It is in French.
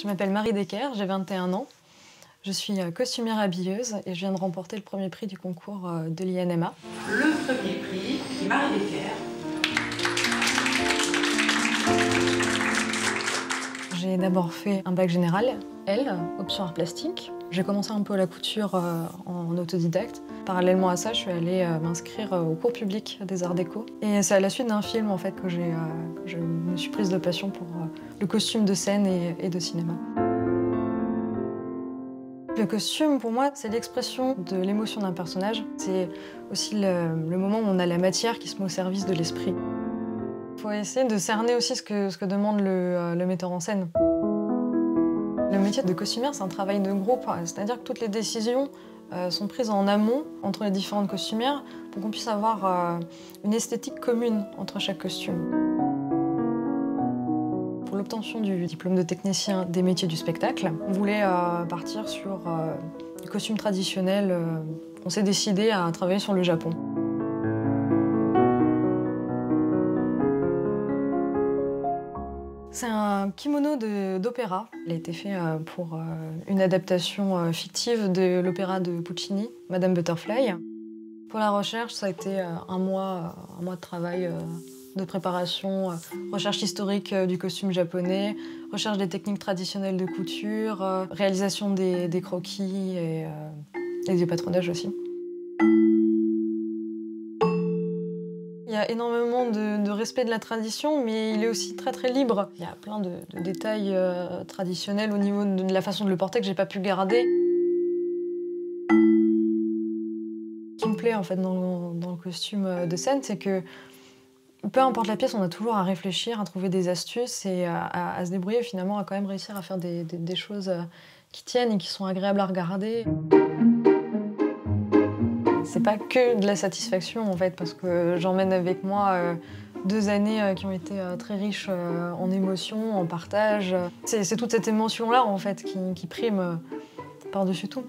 Je m'appelle Marie Decker, j'ai 21 ans. Je suis costumière habilleuse et je viens de remporter le premier prix du concours de l'INMA. Le premier prix, c'est Marie Decker. J'ai d'abord fait un bac général, L, option art plastique. J'ai commencé un peu la couture en autodidacte. Parallèlement à ça, je suis allée m'inscrire au cours public des arts déco. Et c'est à la suite d'un film en fait que je me suis prise de passion pour le costume de scène et de cinéma. Le costume, pour moi, c'est l'expression de l'émotion d'un personnage. C'est aussi le moment où on a la matière qui se met au service de l'esprit. Il faut essayer de cerner aussi ce que demande le metteur en scène. Le métier de costumière, c'est un travail de groupe, c'est-à-dire que toutes les décisions sont prises en amont entre les différentes costumières pour qu'on puisse avoir une esthétique commune entre chaque costume. Pour l'obtention du diplôme de technicien des métiers du spectacle, on voulait partir sur du costume traditionnel. On s'est décidé à travailler sur le Japon. C'est un kimono d'opéra. Il a été fait pour une adaptation fictive de l'opéra de Puccini, Madame Butterfly. Pour la recherche, ça a été un mois de travail de préparation, recherche historique du costume japonais, recherche des techniques traditionnelles de couture, réalisation des croquis et du patronage aussi. Il y a énormément de respect de la tradition, mais il est aussi très libre. Il y a plein de détails traditionnels au niveau de la façon de le porter que j'ai pas pu garder. Ce qui me plaît en fait dans le costume de scène, c'est que peu importe la pièce, on a toujours à réfléchir, à trouver des astuces et à se débrouiller finalement, à quand même réussir à faire des choses qui tiennent et qui sont agréables à regarder. C'est pas que de la satisfaction en fait, parce que j'emmène avec moi 2 années qui ont été très riches en émotions, en partage. C'est toute cette émotion-là en fait qui prime par-dessus tout.